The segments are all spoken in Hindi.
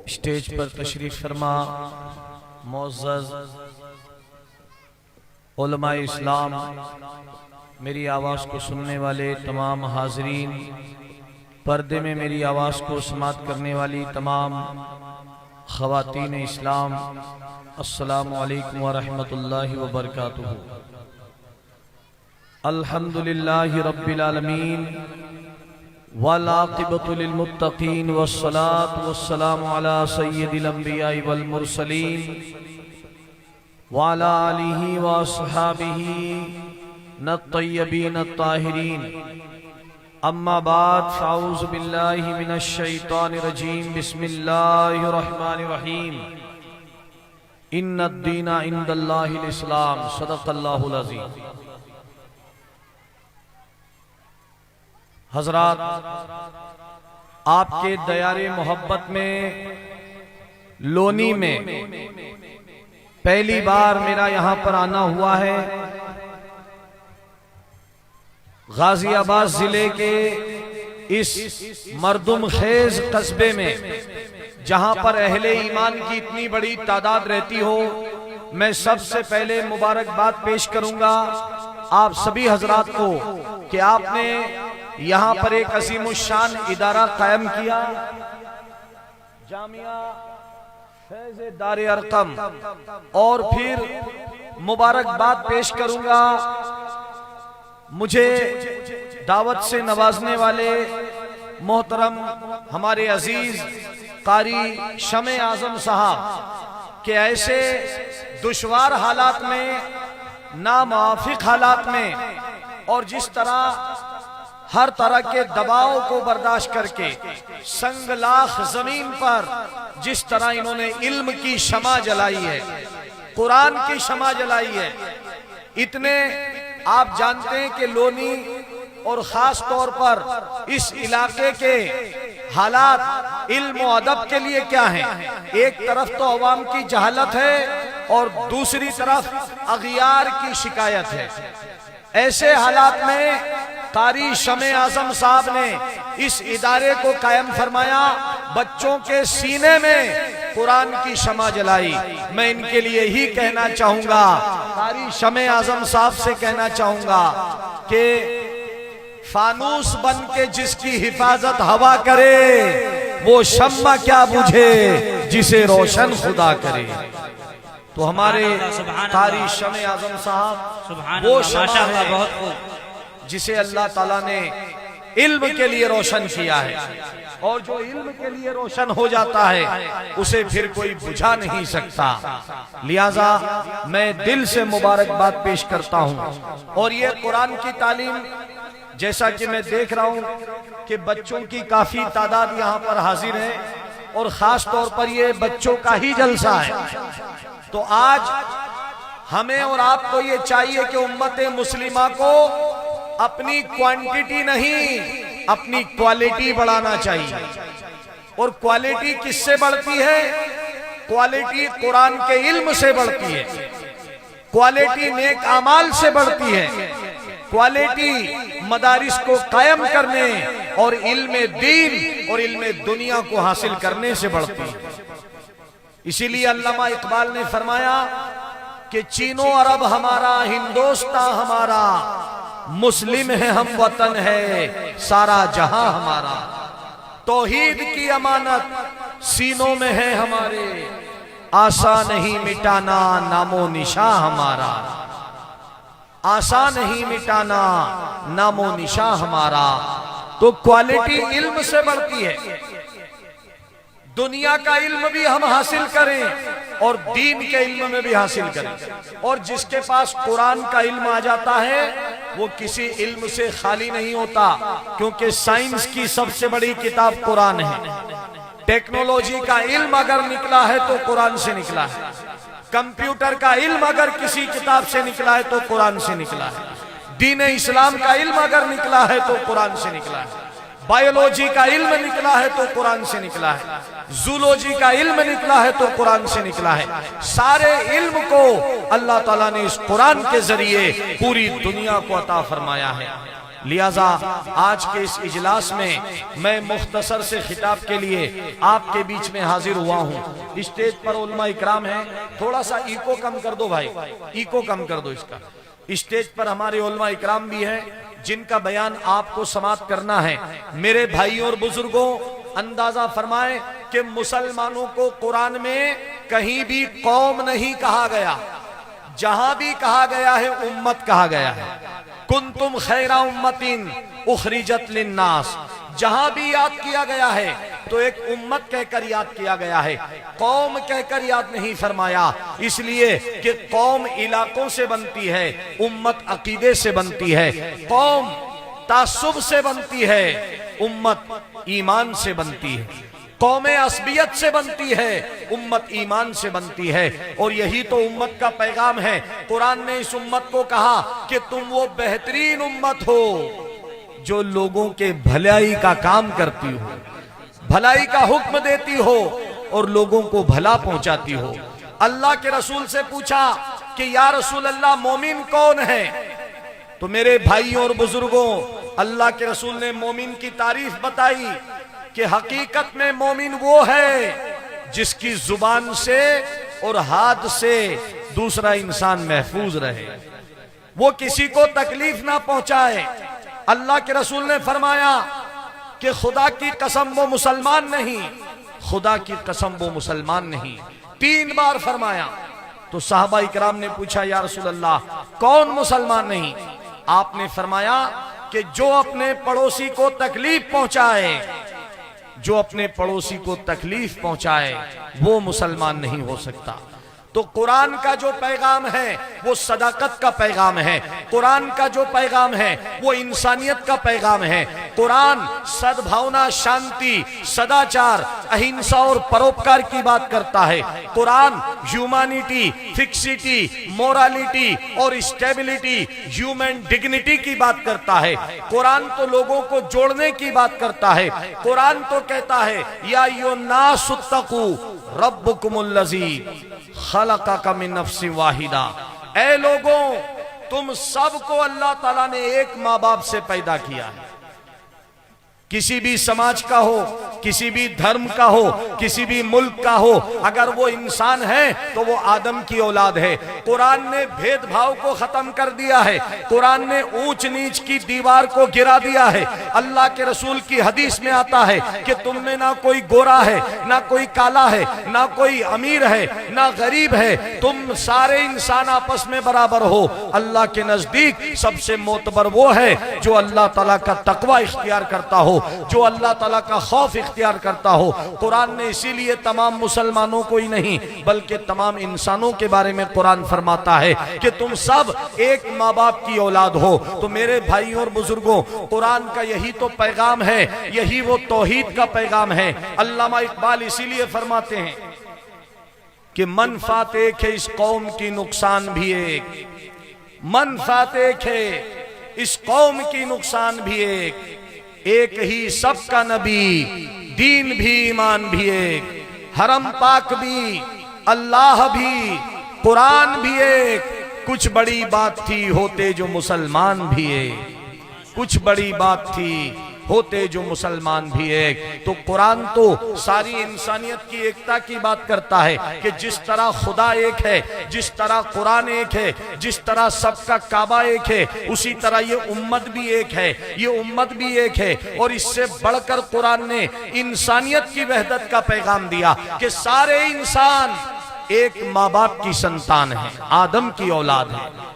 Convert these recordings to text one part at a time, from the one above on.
स्टेज पर तशरीफ फरमा मुअज़्ज़ज़ उलमाए इस्लाम, मेरी आवाज़ को सुनने वाले तमाम हाज़रीन, पर्दे में मेरी आवाज़ को समाअत करने वाली तमाम ख़वातीन इस्लाम, अस्सलामु अलैकुम व रहमतुल्लाहि व बरकातुहू। अल्हम्दुलिल्लाहि रब्बिल आलमीन वल आक़िबतु लिल मुत्तक़ीन वस्सलातु वस्सलामु अला सय्यिदिल अंबिया'i वल मुरसलीन व अला आलिहि व अस्हाबिहि नत्तय्यबीन अत्ताहिरीन। अम्मा बाद फ़अऊज़ु बिल्लाहि मिनश शैतानिर रजीम। बिस्मिल्लाहिर रहमानिर रहीम। इन्नद-दीना इंदल्लाहिल इस्लाम। सदक़ल्लाहुल अज़ीम। हज़रात, आपके दयारे मोहब्बत में लोनी में पहली बार मेरा यहां पर आना हुआ है। गाजियाबाद जिले के इस मर्दुम खेज कस्बे में जहां पर अहले ईमान की इतनी बड़ी तादाद रहती हो, मैं सबसे पहले मुबारकबाद पेश करूंगा आप सभी हजरात को कि आपने यहाँ पर एक अज़ीमुश्शान इदारा कायम किया, जामिया फैज़ दारे अरकम। और फिर मुबारकबाद पेश करूंगा मुझे दावत से नवाजने वाले मोहतरम हमारे अजीज कारी शमे आजम साहब के ऐसे दुश्वार हालात में, नामुवाफिक हालात में, और जिस तरह हर तरह के दबाव को बर्दाश्त करके संगलाख जमीन पर जिस तरह इन्होंने इल्म की शमा जलाई है, कुरान की शमा जलाई है, इतने आप जानते हैं कि लोनी और खास तौर पर इस इलाके के हालात इल्म और अदब के लिए क्या हैं। एक तरफ तो अवाम की जहालत है और दूसरी तरफ अगियार की शिकायत है। ऐसे हालात में कारी शमे आजम साहब ने इस इदारे को कायम फरमाया, बच्चों के सीने में कुरान की शमा जलाई। मैं इनके लिए ही कहना चाहूंगा, कारी शमे आजम साहब से कहना चाहूंगा कि फानूस बन के जिसकी हिफाजत हवा करे, वो शम्मा क्या बुझे जिसे रोशन खुदा करे। तो हमारे कारी शमे आजम साहब वो शम्मा है जिसे अल्लाह ताला ने इल्म के लिए रोशन किया है, और जो इल्म के लिए रोशन हो जाता है उसे फिर कोई बुझा नहीं सकता। लिहाजा मैं दिल से मुबारकबाद पेश करता हूँ। और ये कुरान की तालीम, जैसा कि मैं देख रहा हूँ कि बच्चों की काफी तादाद यहाँ पर हाजिर है, और खास तौर पर ये बच्चों का ही जलसा है। तो आज हमें और आपको ये चाहिए कि उम्मत मुस्लिमा को अपनी क्वांटिटी नहीं, अपनी क्वालिटी बढ़ाना चाहिए। और क्वालिटी किससे बढ़ती है? क्वालिटी कुरान के इल्म से बढ़ती है, क्वालिटी नेक अमाल से बढ़ती है, क्वालिटी मदारिस को कायम करने और इल्म दीन और इल्म दुनिया को हासिल करने से बढ़ती है। इसीलिए अल्लामा इकबाल ने फरमाया कि चीनो अरब हमारा, हिंदुस्तान हमारा, मुस्लिम है हम, वतन है सारा जहां हमारा। तौहीद की अमानत सीनों में है हमारे, आशा नहीं मिटाना नामो निशा हमारा। आशा नहीं मिटाना नामो निशा हमारा। तो क्वालिटी इल्म से बढ़ती है। दुनिया का इल्म भी हम हासिल करें और दीन के इल्म में भी हासिल करें। और जिसके पास कुरान का इल्म आ जाता है वो किसी इल्म से खाली नहीं होता, क्योंकि साइंस की सबसे बड़ी किताब कुरान है। टेक्नोलॉजी का इल्म अगर निकला है तो कुरान से निकला है। कंप्यूटर का इल्म अगर किसी किताब से निकला है तो कुरान से निकला है। दीन इस्लाम का इल्म अगर निकला है तो कुरान से निकला है। बायोलॉजी का इल्म निकला है तो कुरान से निकला है। जूलॉजी का इल्म निकला है तो कुरान से निकला है। सारे इल्म को अल्लाह ताला ने इस कुरान के जरिए पूरी दुनिया को अता फरमाया है। लिहाजा आज के इस इजलास में मैं मुख्तसर से खिताब के लिए आपके बीच में हाजिर हुआ हूँ। स्टेज पर उलमा इकराम है, थोड़ा सा इको कम कर दो भाई, इको कम कर दो इसका। स्टेज पर हमारे उलमा इकराम भी हैं जिनका बयान आपको समाप्त करना है। मेरे भाइयों और बुजुर्गों, अंदाजा फरमाएं कि मुसलमानों को कुरान में कहीं भी कौम नहीं कहा गया, जहां भी कहा गया है उम्मत कहा गया है। कुंतुम खैरा उम्मतिन उखरिजत लिन्नास, जहां भी याद किया गया है तो एक उम्मत कहकर याद किया गया है, कौम कहकर याद नहीं फरमाया। इसलिए कि कौम इलाकों से बनती है, उम्मत अकीदे से बनती है। कौम तासुब से बनती है, उम्मत ईमान से बनती है। कौमें असबियत से बनती है, उम्मत ईमान से बनती है। और यही तो उम्मत का पैगाम है। कुरान ने इस उम्मत को कहा कि तुम वो बेहतरीन उम्मत हो जो लोगों के भलाई का काम करती हो, भलाई का हुक्म देती हो और लोगों को भला पहुंचाती हो। अल्लाह के रसूल से पूछा कि या रसूल अल्लाह, मोमिन कौन है? तो मेरे भाइयों और बुजुर्गों, अल्लाह के रसूल ने मोमिन की तारीफ बताई कि हकीकत में मोमिन वो है जिसकी जुबान से और हाथ से दूसरा इंसान महफूज रहे, वो किसी को तकलीफ ना पहुंचाए। अल्लाह के रसूल ने फरमाया कि खुदा की कसम वो मुसलमान नहीं, खुदा की कसम वो मुसलमान नहीं, 3 बार फरमाया। तो साहबा इकराम ने पूछा या रसूल अल्लाह, कौन मुसलमान नहीं? आपने फरमाया कि जो अपने पड़ोसी को तकलीफ पहुंचाए, जो अपने पड़ोसी को तकलीफ पहुंचाए वो मुसलमान नहीं हो सकता। तो कुरान का जो पैगाम है वो सदाकत का पैगाम है। कुरान का जो पैगाम है वो इंसानियत का पैगाम है। कुरान सद्भावना, शांति, सदाचार, अहिंसा और परोपकार की बात करता है। कुरान ह्यूमैनिटी, फिक्सिटी, मोरालिटी और स्टेबिलिटी, ह्यूमन डिग्निटी की बात करता है। कुरान तो लोगों को जोड़ने की बात करता है। कुरान तो कहता है या युन्नासुत्तकू रब्बुकुमुल्लज़ी खलक़का मिन नफ्सिन वाहिदा, ऐ लोगों, तुम सबको अल्लाह ताला ने एक माँ बाप से पैदा किया है। किसी भी समाज का हो, किसी भी धर्म का हो, किसी भी मुल्क का हो, अगर वो इंसान है तो वो आदम की औलाद है। कुरान ने भेदभाव को खत्म कर दिया है। कुरान ने ऊंच नीच की दीवार को गिरा दिया है। अल्लाह के रसूल की हदीस में आता है कि तुम में ना कोई गोरा है, ना कोई काला है, ना कोई अमीर है, ना गरीब है, तुम सारे इंसान आपस में बराबर हो। अल्लाह के नजदीक सबसे मोतबर वो है जो अल्लाह ताला का तकवा इख्तियार करता हो, जो अल्लाह ताला का खौफ इख्तियार करता हो। कुरान ने इसीलिए तमाम मुसलमानों को ही नहीं बल्कि तमाम इंसानों के बारे में कुरान फरमाता है कि तुम सब एक माँ बाप की औलाद हो। तो मेरे भाइयों और बुजुर्गों, कुरान का यही तो पैगाम है, यही वो तौहीद का पैगाम है। अल्लामा इकबाल इसीलिए फरमाते हैं कि मनफात एक है इस कौम की, नुकसान भी एक। मनफात एक है इस कौम की, नुकसान भी एक ही सबका नबी, दीन भी ईमान भी एक, हरम पाक भी, अल्लाह भी, कुरान भी एक। कुछ बड़ी बात थी होते जो मुसलमान भी एक, कुछ बड़ी बात थी होते जो मुसलमान भी एक। तो कुरान तो सारी इंसानियत की एकता की बात करता है कि जिस तरह खुदा एक है, जिस तरह कुरान एक है, जिस तरह सबका काबा एक है, उसी तरह ये उम्मत भी एक है, ये उम्मत भी एक है। और इससे बढ़कर कुरान ने इंसानियत की वहदत का पैगाम दिया कि सारे इंसान एक माँ बाप की संतान है, आदम की औलाद है,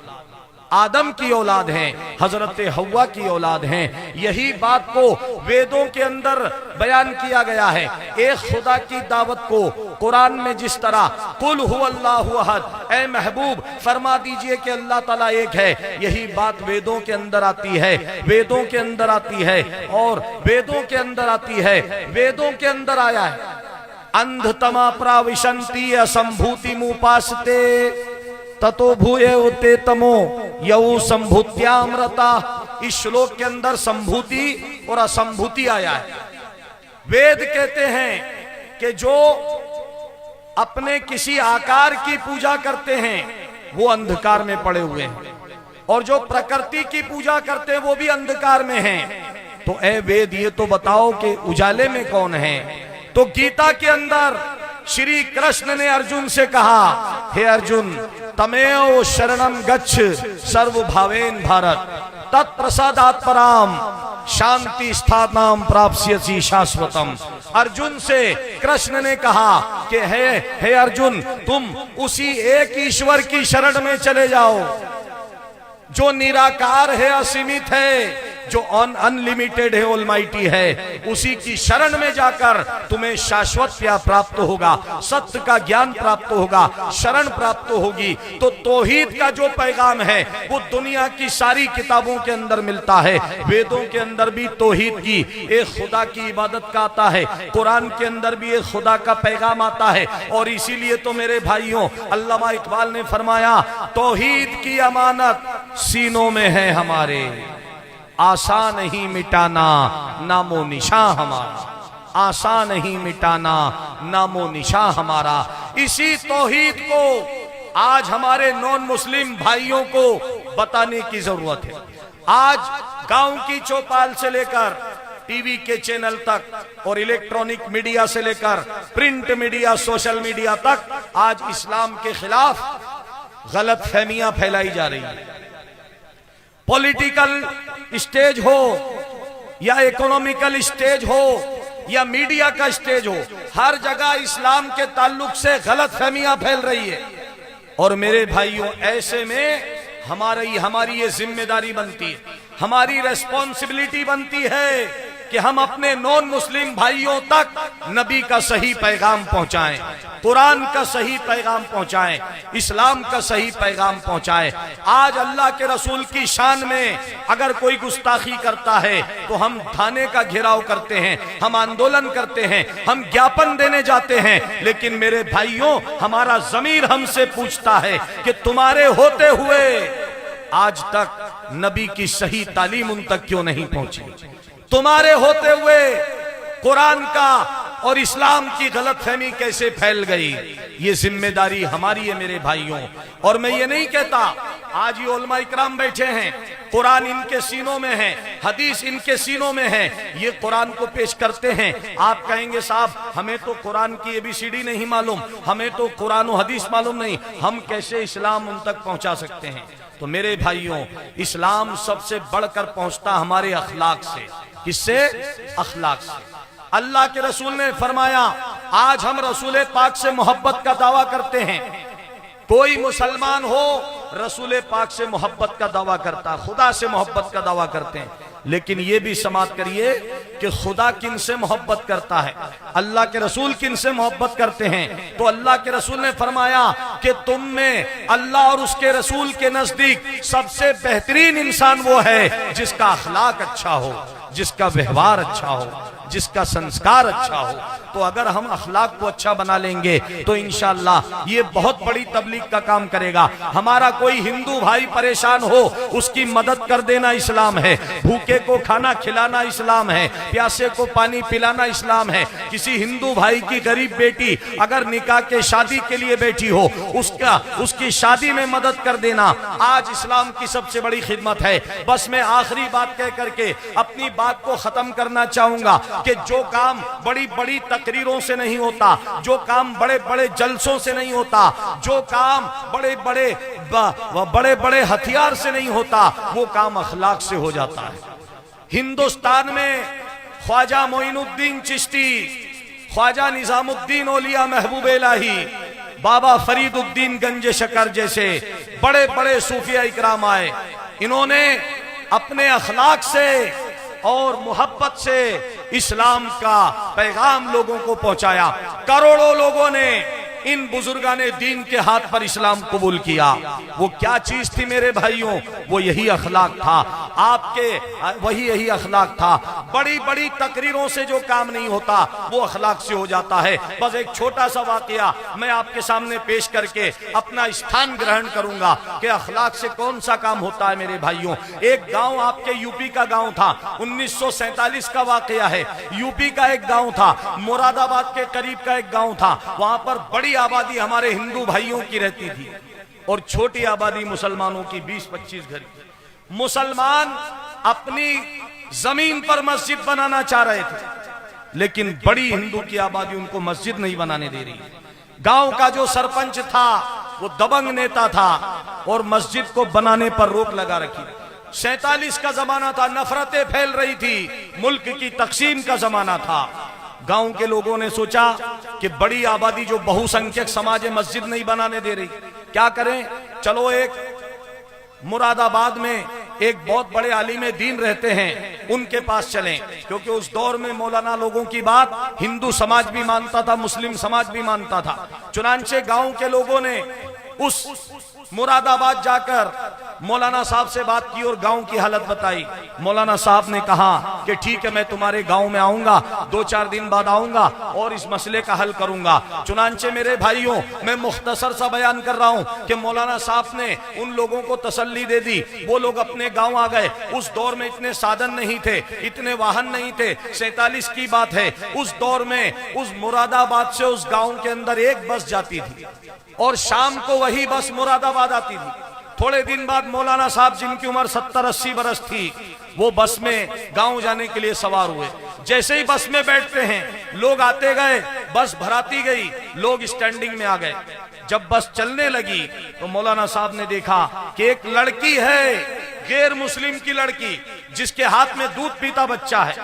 आदम की औलाद हैं, हजरत हव्वा की औलाद हैं। यही बात को वेदों के अंदर बयान किया गया है। एक खुदा की दावत को कुरान में जिस तरह कुल हुवल्लाहु अहद, ऐ महबूब फरमा दीजिए कि अल्लाह ताला एक है, यही बात वेदों के अंदर आती है, वेदों के अंदर आती है और वेदों के अंदर आती है। वेदों के अंदर आया है अंधतमा प्राविशंति असंभूति मुपासते ततो भूये उते तमो यऊ संभूत्यामृता। इस श्लोक के अंदर संभूति और असंभूति आया है। वेद कहते हैं कि जो अपने किसी आकार की पूजा करते हैं वो अंधकार में पड़े हुए हैं, और जो प्रकृति की पूजा करते हैं वो भी अंधकार में हैं। तो ए वेद, ये तो बताओ कि उजाले में कौन है? तो गीता के अंदर श्री कृष्ण ने अर्जुन से कहा, हे अर्जुन, तमेव शरणम गच्छ सर्वभावेन भारत, तत्प्रसादात् पराम शांति स्थानाम प्राप्स्यसि शाश्वतम। अर्जुन से कृष्ण ने कहा कि हे अर्जुन, तुम उसी एक ईश्वर की शरण में चले जाओ जो निराकार है, असीमित है, जो अनलिमिटेड है, ऑलमाइटी है। उसी की शरण में जाकर तुम्हें शाश्वत प्यार प्राप्त होगा, सत्य का ज्ञान प्राप्त होगा, शरण प्राप्त होगी। तो तौहीद का जो पैगाम है वो दुनिया की सारी किताबों के अंदर मिलता है। वेदों के अंदर भी तौहीद की, एक खुदा की इबादत का आता है, कुरान के अंदर भी एक खुदा का पैगाम आता है। और इसीलिए तो मेरे भाइयों, अल्लामा इकबाल ने फरमाया, तौहीद की अमानत सीनों में है हमारे, आशा नहीं मिटाना नामो निशान हमारा, आशा नहीं मिटाना नामो निशान हमारा। इसी तौहीद को आज हमारे नॉन मुस्लिम भाइयों को बताने की जरूरत है। आज गांव की चौपाल से लेकर टीवी के चैनल तक और इलेक्ट्रॉनिक मीडिया से लेकर प्रिंट मीडिया, सोशल मीडिया तक आज इस्लाम के खिलाफ गलत फहमियां फैलाई जा रही है। पॉलिटिकल स्टेज हो या इकोनॉमिकल स्टेज हो या मीडिया का स्टेज हो, हर जगह इस्लाम के ताल्लुक से गलत फहमियां फैल रही है। और मेरे भाइयों, ऐसे में हमारी ये जिम्मेदारी बनती है, हमारी रेस्पॉन्सिबिलिटी बनती है कि हम अपने नॉन मुस्लिम भाइयों तक नबी का सही पैगाम पहुंचाएं, कुरान का सही पैगाम पहुंचाएं, इस्लाम का सही पैगाम पहुंचाएं। आज अल्लाह के रसूल की शान में अगर कोई गुस्ताखी करता है तो हम थाने का घेराव करते हैं, हम आंदोलन करते हैं, हम ज्ञापन देने जाते हैं। लेकिन मेरे भाइयों, हमारा ज़मीर हमसे पूछता है कि तुम्हारे होते हुए आज तक नबी की सही तालीम उन तक क्यों नहीं पहुंची? तुम्हारे होते हुए कुरान का और इस्लाम की गलतफहमी कैसे फैल गई? ये जिम्मेदारी हमारी है मेरे भाइयों। और मैं ये नहीं कहता, आज ये उलमा इकराम बैठे हैं, कुरान इनके सीनों में है, हदीस इनके सीनों में है, ये कुरान को पेश करते हैं। आप कहेंगे साहब हमें तो कुरान की एबीसीडी नहीं मालूम, हमें तो कुरान और हदीस मालूम नहीं, हम कैसे इस्लाम उन तक पहुंचा सकते हैं? तो मेरे भाइयों, इस्लाम सबसे बढ़कर पहुंचता हमारे अखलाक से। किससे? अखलाक से। अल्लाह के रसूल ने फरमाया, आज हम रसूल पाक से मोहब्बत का दावा करते हैं। कोई मुसलमान हो रसूल पाक से मोहब्बत का दावा करता, खुदा से मोहब्बत का दावा करते हैं। लेकिन ये भी समाप्त करिए कि खुदा किन से मोहब्बत करता है, अल्लाह के रसूल किन से मोहब्बत करते हैं। तो अल्लाह के रसूल ने फरमाया कि तुम में अल्लाह और उसके रसूल के नजदीक सबसे बेहतरीन इंसान वो है जिसका अखलाक अच्छा हो, जिसका व्यवहार अच्छा हो, जिसका संस्कार अच्छा हो। तो अगर हम अखलाक को अच्छा बना लेंगे तो इंशाअल्लाह ये बहुत बड़ी तबलीग का काम करेगा। हमारा कोई हिंदू भाई परेशान हो, उसकी मदद कर देना इस्लाम है। भूखे को खाना खिलाना इस्लाम है, प्यासे को पानी पिलाना इस्लाम है। किसी हिंदू भाई की गरीब बेटी अगर निकाह के शादी के लिए बैठी हो, उसकी शादी में मदद कर देना आज इस्लाम की सबसे बड़ी खिदमत है। बस मैं आखिरी बात कह करके अपनी बात को खत्म करना चाहूंगा कि जो काम बड़ी बड़ी तकरीरों से नहीं होता, जो काम बड़े बड़े जलसों से नहीं होता, जो काम बड़े बड़े हथियार से नहीं होता, वो काम अखलाक से हो जाता है। हिंदुस्तान में ख्वाजा मोइनुद्दीन चिश्ती, ख्वाजा निजामुद्दीन औलिया महबूब इलाही, बाबा फरीदुद्दीन गंज शकर जैसे बड़े बड़े सूफिया इकराम आए। इन्होंने अपने अखलाक से और मोहब्बत से इस्लाम का पैगाम लोगों को पहुंचाया। करोड़ों लोगों ने इन बुजुर्गाने दीन के हाथ पर इस्लाम कबूल किया। वो क्या चीज थी मेरे भाइयों? वो यही अखलाक था, आपके यही अखलाक था। बड़ी बड़ी तकरीरों से जो काम नहीं होता वो अखलाक से हो जाता है। बस एक छोटा सा वाकया मैं आपके सामने पेश करके अपना स्थान ग्रहण करूंगा कि अखलाक से कौन सा काम होता है मेरे भाइयों। एक गांव आपके यूपी का गांव था, 1947 का वाकया है। यूपी का एक गांव था, मुरादाबाद के करीब का एक गांव था। वहां पर बड़ी आबादी हमारे हिंदू भाइयों की रहती थी। और छोटी आबादी मुसलमानों की 20-25 घर। मुसलमान अपनी जमीन पर मस्जिद बनाना चाह रहे थे, लेकिन बड़ी हिंदू की आबादी उनको मस्जिद नहीं बनाने दे रही। गांव का जो सरपंच था वो दबंग नेता था और मस्जिद को बनाने पर रोक लगा रखी। 47 का जमाना था, नफरतें फैल रही थी, मुल्क की तकसीम का जमाना था। गांव के लोगों ने सोचा कि बड़ी आबादी जो बहुसंख्यक समाज है मस्जिद नहीं बनाने दे रही, क्या करें? चलो एक मुरादाबाद में एक बहुत बड़े आलिम दीन रहते हैं, उनके पास चलें, क्योंकि उस दौर में मौलाना लोगों की बात हिंदू समाज भी मानता था, मुस्लिम समाज भी मानता था। चुनांचे गांव के लोगों ने उस मुरादाबाद जाकर मौलाना साहब से बात की और गांव की हालत बताई। मौलाना साहब ने कहा कि ठीक है, मैं तुम्हारे गांव में आऊंगा, 2-4 दिन बाद आऊंगा और इस मसले का हल करूंगा। चुनांचे मेरे भाइयों, मैं मुख्तसर सा बयान कर रहा हूं कि मौलाना साहब ने उन लोगों को तसल्ली दे दी। वो लोग अपने गांव आ गए। उस दौर में इतने साधन नहीं थे, इतने वाहन नहीं थे। 47 की बात है। उस दौर में उस मुरादाबाद से उस गांव के अंदर एक बस जाती थी और शाम को वही बस मुरादाबाद आती थी। थोड़े दिन बाद मौलाना साहब, जिनकी उम्र 70-80 बरस थी, वो बस में गांव जाने के लिए सवार हुए। जैसे ही बस में बैठते हैं, लोग आते गए, बस भराती गई, लोग स्टैंडिंग में आ गए। जब बस चलने लगी तो मौलाना साहब ने देखा कि एक लड़की है, गैर मुस्लिम की लड़की, जिसके हाथ में दूध पीता बच्चा है।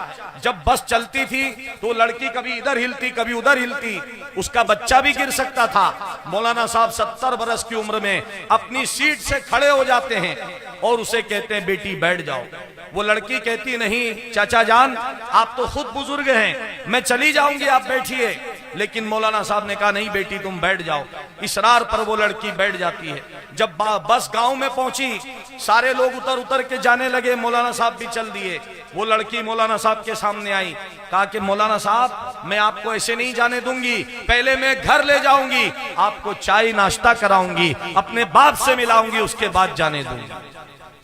जब बस चलती थी तो लड़की कभी इधर हिलती कभी उधर हिलती, उसका बच्चा भी गिर सकता था। मौलाना साहब 70 बरस की उम्र में अपनी सीट से खड़े हो जाते हैं और उसे कहते हैं, बेटी बैठ जाओ। वो लड़की कहती, नहीं चाचा जान, आप तो खुद बुजुर्ग हैं, मैं चली जाऊंगी, आप बैठिए। लेकिन मौलाना साहब ने कहा, नहीं बेटी तुम बैठ जाओ। इसरार पर वो लड़की बैठ जाती है। जब बस गांव में पहुंची, सारे लोग उतर के जाने लगे, मौलाना साहब भी चल दिए। वो लड़की मौलाना साहब के सामने आई, कहा कि मौलाना साहब, मैं आपको ऐसे नहीं जाने दूंगी, पहले मैं घर ले जाऊंगी, आपको चाय नाश्ता कराऊंगी, अपने बाप से मिलाऊंगी, उसके बाद जाने दूंगी।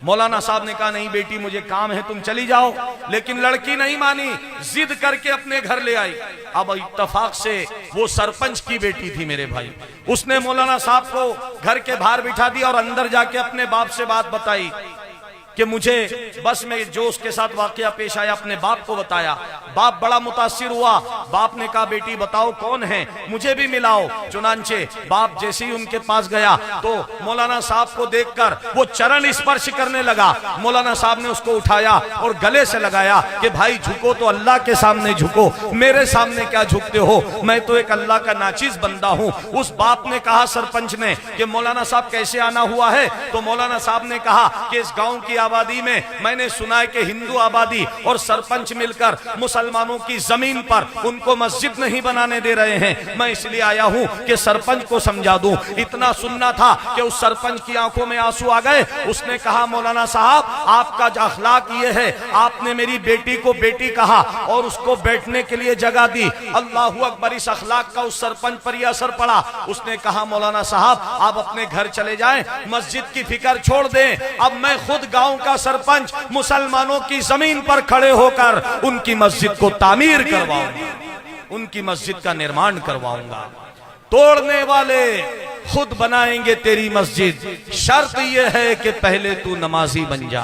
मौलाना साहब ने कहा, नहीं बेटी मुझे काम है, तुम चली जाओ। लेकिन लड़की नहीं मानी, जिद करके अपने घर ले आई। अब इत्तफाक से वो सरपंच की बेटी थी मेरे भाई, उसने मौलाना साहब को घर के बाहर बिठा दिया और अंदर जाके अपने बाप से बात बताई कि मुझे बस में जो उसके साथ वाकया पेश आया, अपने बाप को बताया। बाप बड़ा मुतासिर हुआ। बाप ने कहा, बेटी बताओ कौन है, मुझे भी मिलाओ। चुनांचे बाप जैसे ही उनके पास गया तो मौलाना साहब को देखकर वो चरण स्पर्श करने लगा। मौलाना साहब ने उसको उठाया और गले से लगाया कि भाई झुको तो अल्लाह के सामने झुको, मेरे सामने क्या झुकते हो, मैं तो एक अल्लाह का नाचीज बंदा हूँ। उस बाप ने कहा सरपंच ने कि मौलाना साहब कैसे आना हुआ है? तो मौलाना साहब ने कहा कि इस गाँव की आबादी में मैंने सुना है कि हिंदू आबादी और सरपंच मिलकर मुसलमानों की जमीन पर उनको मस्जिद नहीं बनाने दे रहे हैं। मैं इसलिए आया हूं कि सरपंच को समझा दूं। इतना सुनना था कि उस सरपंच की आंखों में आंसू आ गए। उसने कहा, मौलाना साहब आपका जो अखलाक ये है, आपने मेरी बेटी को बेटी कहा और उसको बैठने के लिए जगह दी। अल्लाहू अकबर, इस अखलाक का उस सरपंच पर यह असर पड़ा। उसने कहा, मौलाना साहब आप अपने घर चले जाएं, मस्जिद की फिक्र छोड़ दें, अब मैं खुद गांव का सरपंच मुसलमानों की जमीन पर खड़े होकर उनकी मस्जिद को तामीर करवाऊंगा, उनकी मस्जिद का निर्माण करवाऊंगा। तोड़ने वाले खुद बनाएंगे तेरी मस्जिद, शर्त यह है कि पहले तू नमाजी बन जा।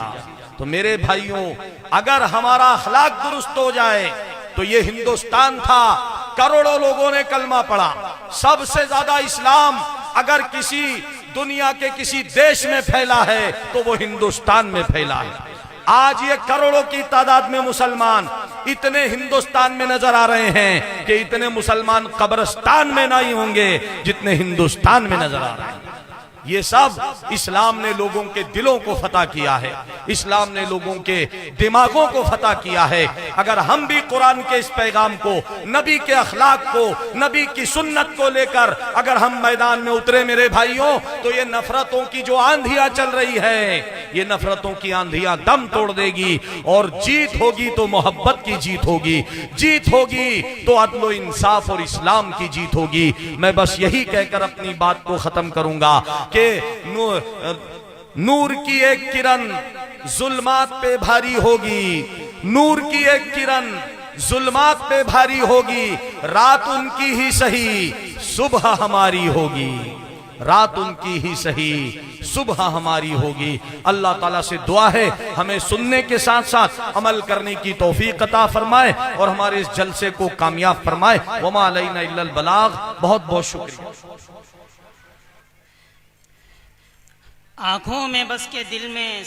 तो मेरे भाइयों, अगर हमारा अखलाक दुरुस्त हो जाए तो ये हिंदुस्तान था, करोड़ों लोगों ने कलमा पढ़ा। सबसे ज्यादा इस्लाम अगर किसी दुनिया के किसी देश में फैला है तो वो हिंदुस्तान में फैला है। आज ये करोड़ों की तादाद में मुसलमान इतने हिंदुस्तान में नजर आ रहे हैं कि इतने मुसलमान कब्रिस्तान में नहीं होंगे जितने हिंदुस्तान में नजर आ रहे हैं। ये सब इस्लाम ने लोगों के दिलों को फतह किया है, इस्लाम ने लोगों के दिमागों को फतह किया है। अगर हम भी कुरान के इस पैगाम को, नबी के अखलाक को, नबी की सुन्नत को लेकर अगर हम मैदान में उतरे मेरे भाइयों, तो ये नफरतों की जो आंधियां चल रही है, ये नफरतों की आंधियां दम तोड़ देगी और जीत होगी तो मोहब्बत की जीत होगी, जीत होगी तो अदल इंसाफ और इस्लाम की जीत होगी। मैं बस यही कहकर अपनी बात को खत्म करूंगा कि नूर की एक किरण जुल्मात पे भारी होगी, नूर की एक किरण जुल्मात पे भारी होगी, रात उनकी ही सही सुबह हमारी होगी। रात उनकी ही सही सुबह हमारी होगी। अल्लाह ताला से दुआ है हमें सुनने के साथ साथ अमल करने की तौफीक अता फरमाए और हमारे इस जलसे को कामयाब फरमाए। वमा अलैना इल्लल बलाग। बहुत बहुत शुक्रिया। आंखों में बस के दिल में